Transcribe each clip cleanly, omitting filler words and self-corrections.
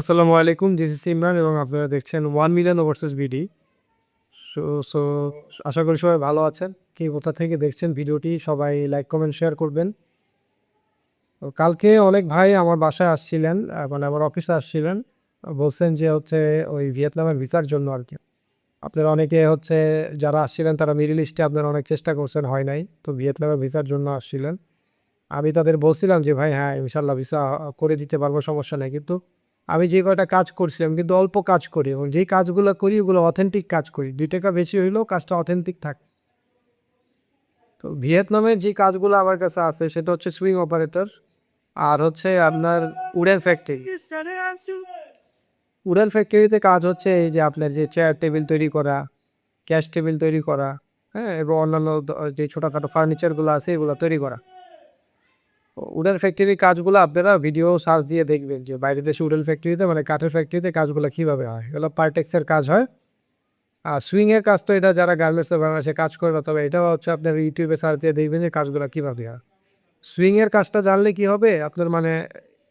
আসসালামু আলাইকুম, this is Imran এবং আপনারা দেখছেন 1 million overseas BD. So so আশা করি সবাই ভালো আছেন। কে কোথা থেকে দেখছেন ভিডিওটি সবাই লাইক, কমেন্ট, শেয়ার করবেন। তো কালকে অনেক ভাই আমার বাসায় আসছিলেন, মানে আমার অফিসে আসছিলেন। বলছেন যে হচ্ছে ওই ভিয়েতনামের ভিসার জন্য আরকি। আপনারা অনেকে হচ্ছে যারা আসছিলেন তারা মিডল ইস্টে আপনারা অনেক চেষ্টা করছেন, হয় নাই। তো ভিয়েতনামের ভিসার জন্য আসছিলেন। আমি তাদের বলছিলাম যে ভাই হ্যাঁ, ইনশাআল্লাহ ভিসা করে দিতে পারবো, সমস্যা নাই। কিন্তু আমি যে কয়টা কাজ করছিলাম কিন্তু অল্প কাজ করি এবং যেই কাজগুলো করি ওগুলো অথেন্টিক কাজ করি। ৳২ বেশি হইলেও কাজটা অথেন্টিক থাকে। তো ভিয়েতনামের যে কাজগুলো আমার কাছে আছে সেটা হচ্ছে সুইং অপারেটর আর হচ্ছে আপনার উডেন ফ্যাক্টরি। উডেন ফ্যাক্টরিতে কাজ হচ্ছে এই যে আপনার যে চেয়ার টেবিল তৈরি করা, ক্যাশ টেবিল তৈরি করা, হ্যাঁ? এবং অন্যান্য যে ছোটখাটো ফার্নিচারগুলো আছে এগুলো তৈরি করা। উডেন ফ্যাক্টরির কাজগুলো আপনারা ভিডিও সার্চ দিয়ে দেখবেন যে বাইরের দেশে উডেন ফ্যাক্টরিতে মানে কাঠের ফ্যাক্টরিতে কাজগুলো কিভাবে হয়। এগুলো পার্টেক্সের কাজ হয়। আর সুইং এর কাজ তো এটা যারা গার্মেন্টসে বাংলাদেশে কাজ করে না, তবে এটাও হচ্ছে আপনার ইউটিউবে সার্চ দিয়ে দেখবেন যে কাজগুলো কিভাবে হয়। সুইং এর কাজটা জানলে কি হবে আপনার মানে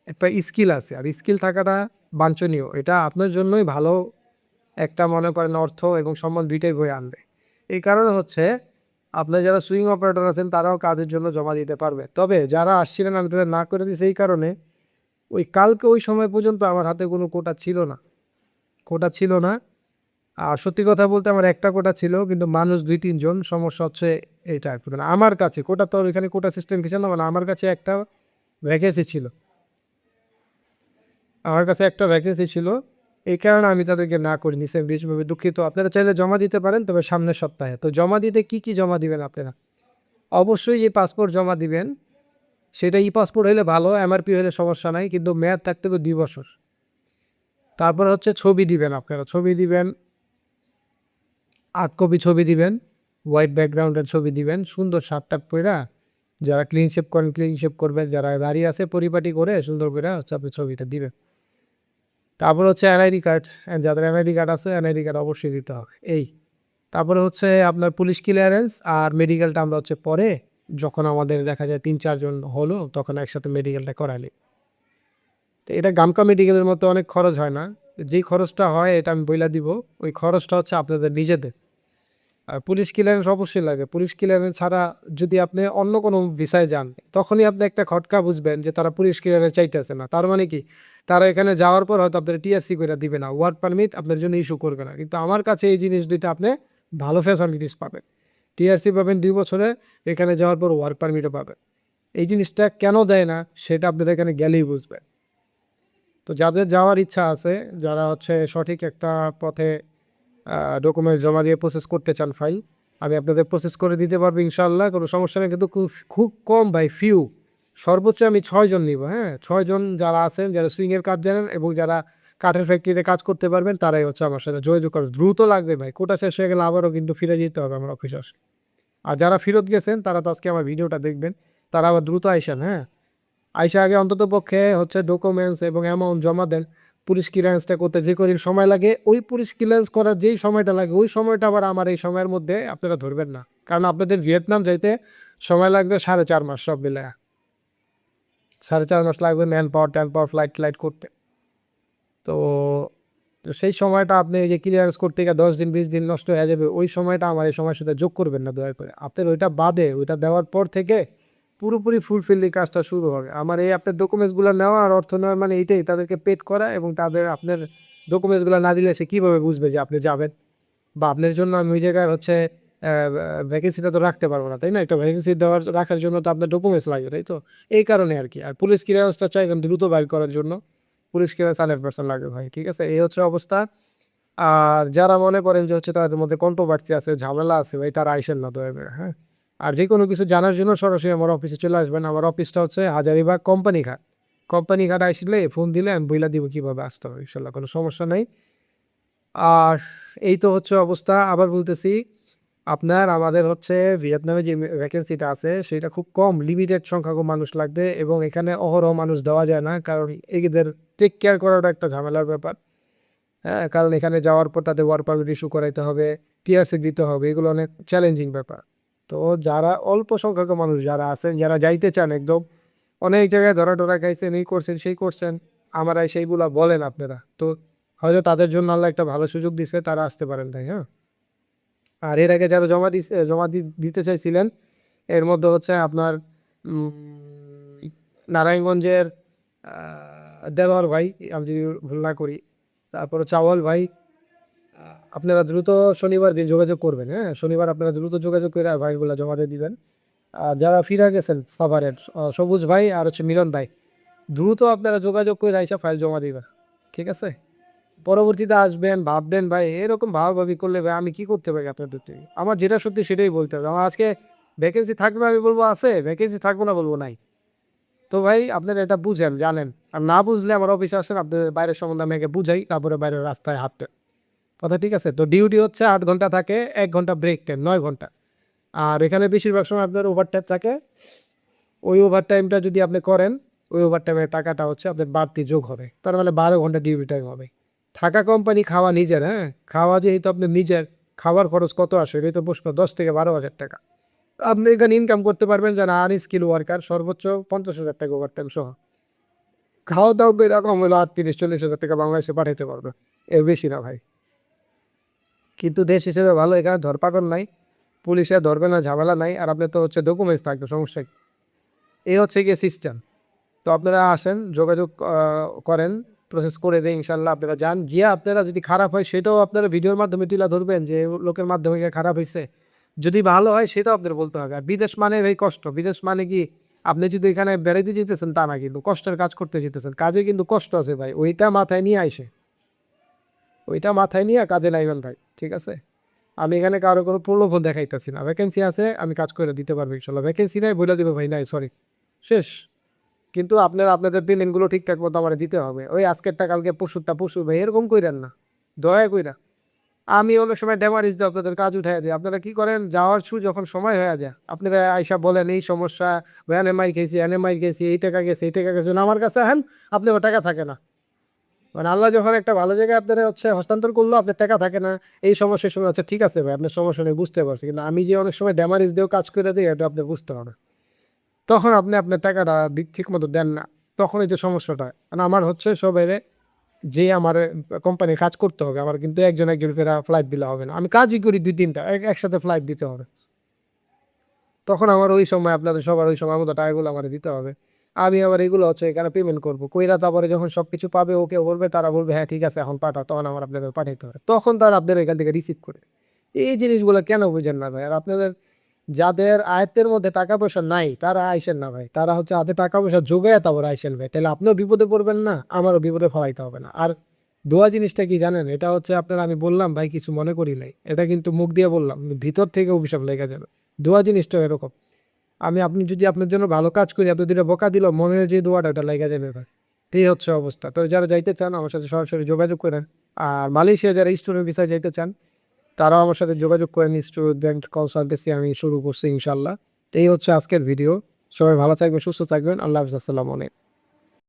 একটা স্কিল আছে আর স্কিল থাকাটা বাঞ্ছনীয়। এটা আপনার জন্যই ভালো একটা মনে করেন অর্থ এবং সম্মান দুইটাই বয়ে আনবে। এই কারণে হচ্ছে আপনার যারা সুইং অপারেটর আছেন তারাও কাজের জন্য জমা দিতে পারবে। তবে যারা আসছিলেন আমি তাদের না করে দিয়েছি এই কারণে ওই কালকে ওই সময় পর্যন্ত আমার হাতে কোনো কোটা ছিল না। কোটা ছিল না। আর সত্যি কথা বলতে আমার একটা কোটা ছিল কিন্তু মানুষ ২-৩ জন। সমস্যা হচ্ছে এইটা আরকি। মানে আমার কাছে কোটা তো আর ওইখানে কোটা সিস্টেম কিছু না, মানে আমার কাছে একটা ভ্যাকেন্সি ছিল। আমার কাছে একটা ভ্যাকেন্সি ছিল। এই কারণে আমি তাদেরকে না করে নিছি। আমি ভীষণভাবে দুঃখিত। আপনারা চাইলে জমা দিতে পারেন তবে সামনের সপ্তাহে। তো জমা দিতে কি জমা দিবেন আপনারা? অবশ্যই যে পাসপোর্ট জমা দিবেন সেটা ই-পাসপোর্ট হইলে ভালো, এমআরপি হইলে সমস্যা নাই। কিন্তু মেয়াদ থাকতে হবে ২ বছর। তারপরে হচ্ছে ছবি দিবেন আপনারা। ছবি দিবেন, ৮ কপি ছবি দিবেন, হোয়াইট ব্যাকগ্রাউন্ডের ছবি দিবেন। সুন্দর শার্ট-টার্ট পইরা যারা ক্লিন শেভ করেন ক্লিন শেভ করবেন, যারা দাড়ি আছে পরিপাটি করে সুন্দর কইরা হচ্ছে আপনি ছবিটা দিবেন। তারপরে হচ্ছে এনআইডি কার্ড, যাদের এনআইডি কার্ড আছে এনআইডি কার্ড অবশ্যই দিতে হবে। এই। তারপরে হচ্ছে আপনার পুলিশ ক্লিয়ারেন্স আর মেডিকেলটা আমরা হচ্ছে পরে যখন আমাদের দেখা যায় ৩-৪ জন হলো তখন একসাথে মেডিকেলটা করাই নিই। তো এটা গামকা মেডিকেলের মতো অনেক খরচ হয় না। যেই খরচটা হয় এটা আমি বইলা দিব। ওই খরচটা হচ্ছে আপনাদের নিজেদের। আর পুলিশ ক্লিয়ারেন্স অবশ্যই লাগে। পুলিশ ক্লিয়ারেন্স ছাড়া যদি আপনি অন্য কোনো ভিসায় যান, তখনই আপনি একটা খটকা বুঝবেন যে তারা পুলিশ ক্লিয়ারেন্স চাইতেছে না। তার মানে কি? তারা এখানে যাওয়ার পর হয়তো আপনার টিআরসি কইরা দিবে না। ওয়ার্ক পারমিট আপনার জন্য ইস্যু করবে না। কিন্তু আমার কাছে এই জিনিস ২ টা আপনি ভালো ফ্যাসিলিটিস পাবেন। টিআরসি পাবেন ২ বছরে, এখানে যাওয়ার পর ওয়ার্ক পারমিটও পাবেন। এই জিনিসটা কেন দেয় না সেটা আপনারা এখানে গেলেই বুঝবেন। তো যাদের যাওয়ার ইচ্ছা আছে, যারা হচ্ছে সঠিক একটা পথে ডকুমেন্ট জমা দিয়ে প্রসেস করতে চান ফাইল, আমি আপনাদের প্রসেস করে দিতে পারবো ইনশাআল্লাহ, কোনো সমস্যা নেই। কিন্তু খুব খুব কম ভাই, ফিউ। সর্বোচ্চ আমি ৬ জন নিবো, হ্যাঁ? ৬ জন যারা আছেন, যারা সুইংয়ের কাজ জানেন এবং যারা কাঠের ফ্যাক্টরিতে কাজ করতে পারবেন তারাই হচ্ছে আমার সাথে যোগাযোগ করবেন। দ্রুত লাগবে ভাই, কোটা শেষ হয়ে গেলে আবারও কিন্তু ফিরে যেতে হবে আমার অফিসে আসলে। আর যারা ফেরত গেছেন তারা তো আজকে আমার ভিডিওটা দেখবেন। তারা আবার দ্রুত আইসেন, হ্যাঁ? আইসা আগে অন্ততপক্ষে হচ্ছে ডকুমেন্টস এবং অ্যামাউন্ট জমা দেন। পুলিশ ক্লিয়ারেন্সটা করতে যে কদিন সময় লাগে, ওই পুলিশ ক্লিয়ারেন্স করার যেই সময়টা লাগে, ওই সময়টা আবার আমার এই সময়ের মধ্যে আপনারা ধরবেন না। কারণ আপনাদের ভিয়েতনাম যাইতে সময় লাগবে ৪.৫ মাস সব মিলায়া। ৪.৫ মাস লাগবে ম্যান পাওয়ার, ট্যান পাওয়ার, ফ্লাইট করতে। তো সেই সময়টা আপনি এই যে ক্লিয়ারেন্স করতে গিয়ে ১০ দিন ২০ দিন নষ্ট হয়ে যাবে। ওই সময়টা আমার এই সময়ের সাথে যোগ করবেন না দয়া করে। আপনার ওইটা বাদে, ওইটা দেওয়ার পর থেকে পুরোপুরি ফুলফিল কাজটা শুরু হবে। আমার এই আপনার ডকুমেন্টসগুলো নেওয়া আর অর্থ নেওয়ার মানে এইটাই, তাদেরকে পেড করা এবং তাদের আপনার ডকুমেন্টসগুলো না দিলে সে কীভাবে বুঝবে যে আপনি যাবেন? বা আপনার জন্য আমি ওই জায়গায় হচ্ছে ভ্যাকেন্সিটা তো রাখতে পারবো না, তাই না? একটা ভ্যাকেন্সি রাখার জন্য তো আপনার ডকুমেন্টস লাগবে, তাই তো? এই কারণে আরকি। আর পুলিশ ক্লিয়ারেন্সটা চাইবেন দ্রুত বাইর করার জন্য। পুলিশ ক্লিয়ারেন্স 100% লাগবে ভাই, ঠিক আছে? এই হচ্ছে অবস্থা। আর যারা মনে করেন যে হচ্ছে তাদের মধ্যে কন্ট্রোভার্সি আছে, ঝামেলা আছে ভাই, তারা আইসেন না দয়া করে, হ্যাঁ? আর যেকোনো কিছু জানার জন্য সরাসরি আমার অফিসে চলে আসবেন। আমার অফিসটা হচ্ছে হাজারীবাগ কোম্পানি ঘাট। কোম্পানি ঘাট আইসলে ফোন দিলে আমি বইলা দিব কিভাবে আসতে হবে ইনশাআল্লাহ, কোনো সমস্যা নাই। আর এই তো হচ্ছে অবস্থা। আবার বলতেছি, আপনার আমাদের হচ্ছে ভিয়েতনামে যে ভ্যাকেন্সিটা আছে সেটা খুব কম, লিমিটেড সংখ্যক মানুষ লাগবে এবং এখানে অহরহ মানুষ দেওয়া যায় না। কারণ এদের টেক কেয়ার করাটা একটা ঝামেলার ব্যাপার। হ্যাঁ? কারণ এখানে যাওয়ার পর তাদের ওয়ার্ক পারমিট ইস্যু করাইতে হবে, টিআরসি দিতে হবে। এগুলো অনেক চ্যালেঞ্জিং ব্যাপার। তো যারা অল্প সংখ্যক মানুষ যারা আছেন, যারা যাইতে চান একদম, অনেক জায়গায় ধরা-টরা খাইছেন, এই করছেন, সেই করছেন। আমার সেইগুলা বলেন আপনারা, তো হয়তো তাদের জন্য আল্লাহ একটা ভালো সুযোগ দিছে, তারা আসতে পারেন তাই। হ্যাঁ, আর এর আগে যারা দিতে চাইছিলেন এর মধ্যে হচ্ছে আপনার নারায়ণগঞ্জের দেলোয়ার ভাই, আমি যদি ভুল না করি, তারপরে চাওয়াল ভাই, আপনারা দ্রুত শনিবার দিন যোগাযোগ করবেন। হ্যাঁ, শনিবার আপনারা দ্রুত যোগাযোগ করে ভাইগুলা জমা দিয়ে দিবেন। আর যারা ফিরে গেছেন সাভারের সবুজ ভাই আর হচ্ছে মিলন ভাই, দ্রুত আপনারা যোগাযোগ করে আইসা ফাইল জমা দিবেন, ঠিক আছে? পরবর্তীতে আসবেন ভাববেন ভাই এরকম ভাবাভাবি করলে ভাই আমি কি করতে পারি আপনাদের থেকে? আমার যেটা সত্যি সেটাই বলতে হবে। আমার আজকে ভ্যাকেন্সি থাকবে আমি বলবো আছে, ভ্যাকেন্সি থাকবো না বলবো নাই। তো ভাই আপনারা এটা বুঝেন, জানেন। আর না বুঝলে আমার অফিসে আসেন, আপনাদের বাইরের সম্বন্ধে আমি আগে বুঝাই, তারপরে বাইরের রাস্তায় হাঁটবেন। কথা ঠিক আছে? তো ডিউটি হচ্ছে 8 ঘন্টা থাকে, 1 ঘন্টা ব্রেক টাইম, 9 ঘন্টা। আর এখানে বেশিরভাগ সময় আপনার ওভারটাইম থাকে। ওই ওভারটাইমটা যদি আপনি করেন, ওই ওভারটাইমের টাকাটা হচ্ছে আপনার বাড়তি যোগ হবে। তার মানে 12 ঘন্টা ডিউটি টাইম হবে। থাকা কোম্পানি, খাওয়া নিজের। হ্যাঁ, খাওয়া যেহেতু আপনি নিজের, খাওয়ার খরচ কত আসে এটাই তো প্রশ্ন, 10 থেকে 12,000 টাকা। আপনি এখানে ইনকাম করতে পারবেন যারা আনস্কিল ওয়ার্কার, সর্বোচ্চ 50,000 টাকা ওভারটাইম সহ। খাওয়া দাওয়া করে এরকম হলো 38-40,000 টাকা বাংলাদেশে পাঠাইতে পারবে, এর বেশি না ভাই। কিন্তু দেশ হিসেবে ভালো, এখানে ধরপাকড় নাই, পুলিশে ধরবে না, ঝামেলা নাই। আর আপনার তো হচ্ছে ডকুমেন্টস থাকবে, সমস্যা কি? এই হচ্ছে গিয়ে সিস্টেম। তো আপনারা আসেন, যোগাযোগ করেন, প্রসেস করে দেয় ইনশাল্লাহ। আপনারা যান, গিয়ে আপনারা যদি খারাপ হয় সেটাও আপনারা ভিডিওর মাধ্যমে তুলে ধরবেন যে লোকের মাধ্যমে গিয়ে খারাপ হয়েছে। যদি ভালো হয় সেটাও আপনাদের বলতে হবে। আর বিদেশ মানে ভাই কষ্ট, বিদেশ মানে কি আপনি যদি এখানে বেড়াইতে যেতেছেন তা না, কিন্তু কষ্টের কাজ করতে যেতেছেন, কাজে কিন্তু কষ্ট আছে ভাই, ওইটা মাথায় নিয়ে আইসে, ওইটা মাথায় নিয়ে কাজে নাইবেন ভাই, ঠিক আছে? আমি এখানে কারো কোনো প্রলোভন দেখাইতেছি না। ভ্যাকেন্সি আছে, আমি কাজ করে দিতে পারবো ইনশাল্লাহ। ভ্যাকেন্সি নাই বলে দেবো ভাই, নাই সরি, শেষ। কিন্তু আপনারা আপনাদের পেমেন্টগুলো ঠিকঠাক মতো আমার দিতে হবে। ওই আজকেরটা কালকে, পরশুরটা পরশু ভাই, এরকম কইরেন না, দয়া কইরা। আমি অনেক সময় ড্যামারিজ দিয়ে আপনাদের কাজ উঠাই দিই। আপনারা কি করেন, যাওয়ার যখন সময় হয়ে যায় আপনারা আইসা বলেন এই সমস্যা, এনএমআই খেয়েছি, এনএমআই খেয়েছি, এই টাকা গেছে, এই টাকা গেছে, আমার কাছে আহেন, আপনার টাকা থাকে না। মানে আল্লাহ যখন একটা ভালো জায়গায় আপনারা হচ্ছে হস্তান্তর করলো, আপনার টাকা থাকে না, এই সমস্যার সময় হচ্ছে ঠিক আছে ভাই, আপনার সমস্যা নেই, বুঝতে পারছি। কিন্তু আমি যে অনেক সময় ড্যামারিজ দিয়েও কাজ করে দিই, এটা আপনি বুঝতে পারবেন। তখন আপনি আপনার টাকাটা ঠিক মতো দেন না, তখনই যে সমস্যাটা। কারণ আমার হচ্ছে সবাই যে আমার কোম্পানি কাজ করতে হবে, আমার কিন্তু একজন একজন করে ফ্লাইট দিলে হবে না। আমি কাজই করি 2-3টা, একসাথে ফ্লাইট দিতে হবে। তখন আমার ওই সময় আপনাদের সবার ওই সময় মতো টাকাগুলো আমার দিতে হবে। আমি আবার এগুলো হচ্ছে এখানে পেমেন্ট করবো, কইরা তারপরে যখন সব কিছু পাবে, ওকে বলবে, তারা বলবে হ্যাঁ ঠিক আছে এখন পাঠাও, তখন আমার আপনাদের পাঠাইতে হবে, তখন তারা আপনাদের এখান থেকে রিসিভ করে। এই জিনিসগুলো কেন বুঝেন না ভাই? আর আপনাদের যাদের আয়ত্তের মধ্যে টাকা পয়সা নাই তারা আইসেন না ভাই, তারা হচ্ছে হাতে টাকা পয়সা যোগায় তারপর আইসেন ভাই, তাহলে আপনিও বিপদে পড়বেন না, আমারও বিপদে ফলাইতে হবে না। আর দোয়া জিনিসটা কি জানেন? এটা হচ্ছে আপনার, আমি বললাম ভাই কিছু মনে করি নাই, এটা কিন্তু মুখ দিয়ে বললাম, ভিতর থেকে অভিশাপ লেগে যাবে। দোয়া জিনিসটা এরকম, আপনি যদি আপনার জন্য ভালো কাজ করি, আপনি দুটো বোকা দিল, মনের যে দোয়াটা ওটা লেগে যাবে ভাই। এই হচ্ছে অবস্থা। তো যারা যাইতে চান আমার সাথে সরাসরি যোগাযোগ করেন। আর মালয়েশিয়া যারা স্টুডেন্ট ভিসায় যাইতে চান তারাও আমার সাথে যোগাযোগ করেন। স্টুডেন্ট কনসালটেন্সি আমি শুরু করছি ইনশাল্লাহ। এই হচ্ছে আজকের ভিডিও। সবাই ভালো থাকবেন, সুস্থ থাকবেন। আল্লাহ হাফিজ, আসসালামু আলাইকুম।